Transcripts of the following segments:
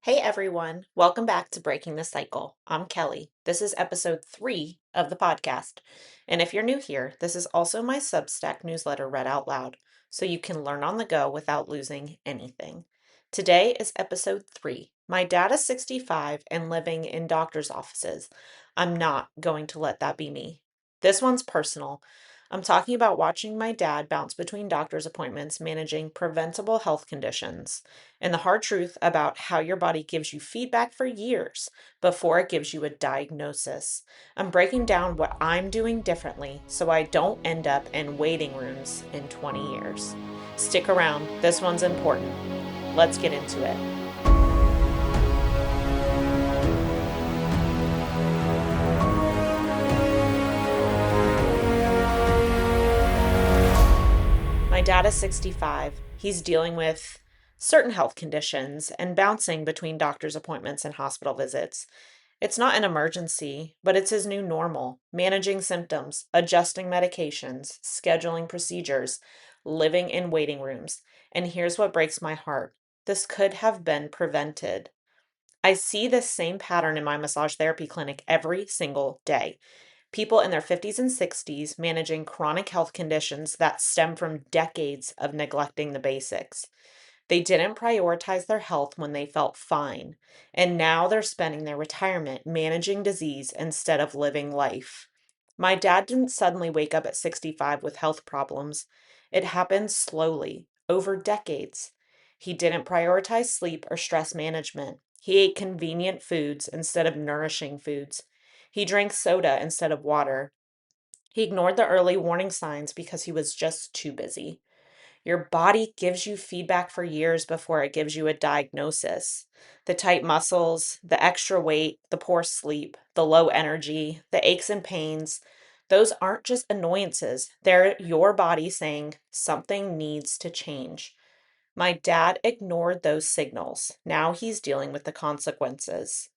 Hey everyone, welcome back to Breaking the Cycle. I'm Kelly. This is episode 3 of the podcast. And if you're new here, this is also my Substack newsletter read out loud, so you can learn on the go without losing anything. Today is episode 3. My dad is 65 and living in doctor's offices. I'm not going to let that be me. This one's personal. I'm talking about watching my dad bounce between doctor's appointments managing preventable health conditions and the hard truth about how your body gives you feedback for years before it gives you a diagnosis. I'm breaking down what I'm doing differently so I don't end up in waiting rooms in 20 years. Stick around, this one's important. Let's get into it. My dad is 65. He's dealing with certain health conditions and bouncing between doctor's appointments and hospital visits. It's not an emergency, but it's his new normal, managing symptoms, adjusting medications, scheduling procedures, living in waiting rooms. And here's what breaks my heart. This could have been prevented. I see this same pattern in my massage therapy clinic every single day. People in their 50s and 60s managing chronic health conditions that stem from decades of neglecting the basics. They didn't prioritize their health when they felt fine, and now they're spending their retirement managing disease instead of living life. My dad didn't suddenly wake up at 65 with health problems. It happened slowly, over decades. He didn't prioritize sleep or stress management. He ate convenient foods instead of nourishing foods. He drank soda instead of water. He ignored the early warning signs because he was just too busy. Your body gives you feedback for years before it gives you a diagnosis. The tight muscles, the extra weight, the poor sleep, the low energy, the aches and pains, those aren't just annoyances. They're your body saying something needs to change. My dad ignored those signals. Now he's dealing with the consequences.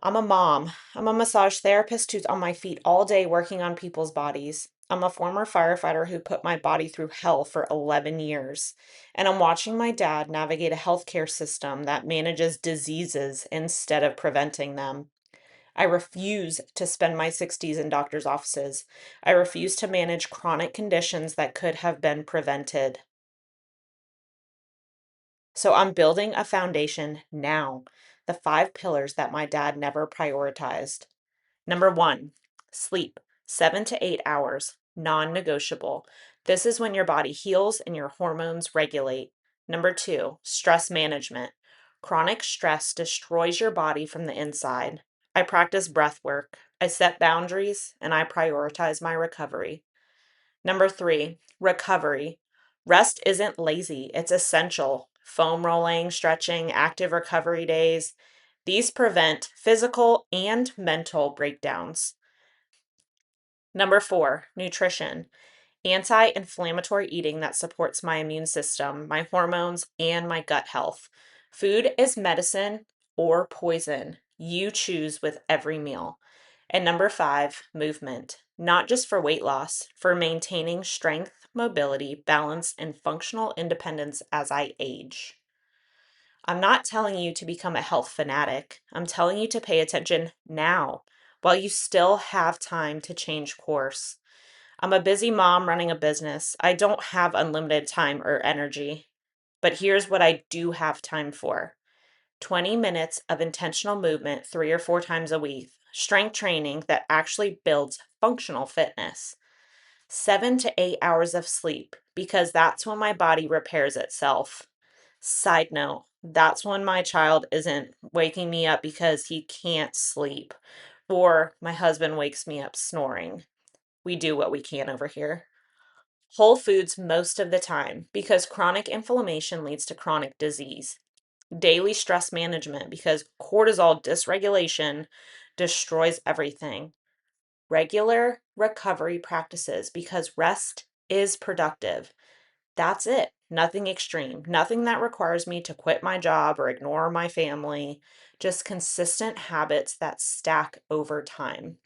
I'm a mom. I'm a massage therapist who's on my feet all day working on people's bodies. I'm a former firefighter who put my body through hell for 11 years. And I'm watching my dad navigate a healthcare system that manages diseases instead of preventing them. I refuse to spend my 60s in doctor's offices. I refuse to manage chronic conditions that could have been prevented. So I'm building a foundation now. The 5 pillars that my dad never prioritized. Number 1, sleep, 7 to 8 hours, non-negotiable. This is when your body heals and your hormones regulate. Number 2, stress management. Chronic stress destroys your body from the inside. I practice breath work. I set boundaries and I prioritize my recovery. Number 3, recovery. Rest isn't lazy, it's essential. Foam rolling, stretching, active recovery days. These prevent physical and mental breakdowns. Number 4, nutrition. Anti-inflammatory eating that supports my immune system, my hormones, and my gut health. Food is medicine or poison. You choose with every meal. And number 5, movement. Not just for weight loss, for maintaining strength, mobility, balance, and functional independence as I age. I'm not telling you to become a health fanatic. I'm telling you to pay attention now while you still have time to change course. I'm a busy mom running a business. I don't have unlimited time or energy. But here's what I do have time for: 20 minutes of intentional movement 3 or 4 times a week, strength training that actually builds functional fitness, 7 to 8 hours of sleep, because that's when my body repairs itself. Side note, that's when my child isn't waking me up because he can't sleep, or my husband wakes me up snoring. We do what we can over here. Whole foods most of the time because chronic inflammation leads to chronic disease. Daily stress management because cortisol dysregulation destroys everything. Regular recovery practices because rest is productive. That's it. Nothing extreme. Nothing that requires me to quit my job or ignore my family. Just consistent habits that stack over time.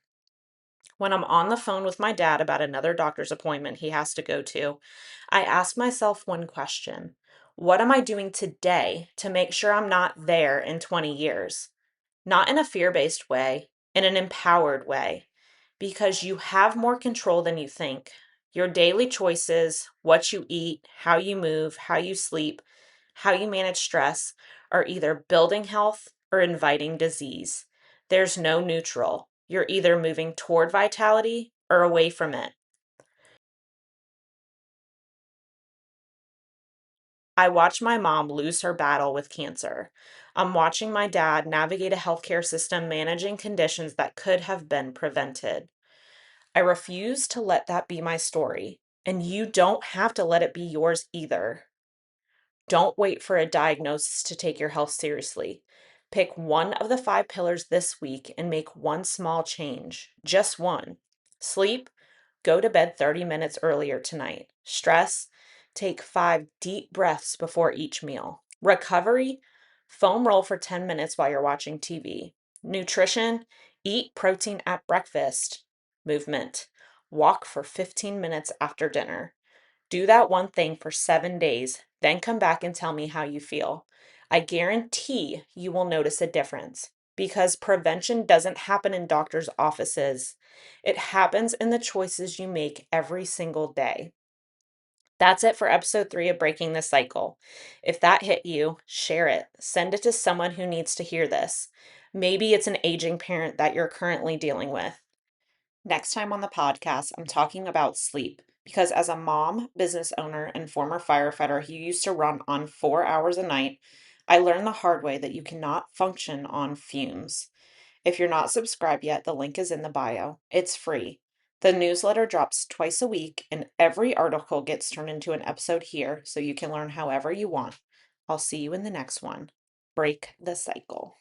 When I'm on the phone with my dad about another doctor's appointment he has to go to, I ask myself one question: What am I doing today to make sure I'm not there in 20 years? Not in a fear based way, in an empowered way, because you have more control than you think. Your daily choices, what you eat, how you move, how you sleep, how you manage stress, are either building health or inviting disease. There's no neutral. You're either moving toward vitality or away from it. I watched my mom lose her battle with cancer. I'm watching my dad navigate a healthcare system managing conditions that could have been prevented. I refuse to let that be my story, and you don't have to let it be yours either. Don't wait for a diagnosis to take your health seriously. Pick one of the five pillars this week and make one small change, just one. Sleep, go to bed 30 minutes earlier tonight. Stress, take 5 deep breaths before each meal. Recovery, foam roll for 10 minutes while you're watching TV. Nutrition, eat protein at breakfast. Movement, walk for 15 minutes after dinner. Do that one thing for 7 days, then come back and tell me how you feel. I guarantee you will notice a difference because prevention doesn't happen in doctors' offices. It happens in the choices you make every single day. That's it for episode 3 of Breaking the Cycle. If that hit you, share it. Send it to someone who needs to hear this. Maybe it's an aging parent that you're currently dealing with. Next time on the podcast, I'm talking about sleep because as a mom, business owner, and former firefighter who used to run on 4 hours a night, I learned the hard way that you cannot function on fumes. If you're not subscribed yet, the link is in the bio. It's free. The newsletter drops twice a week, and every article gets turned into an episode here so you can learn however you want. I'll see you in the next one. Break the cycle.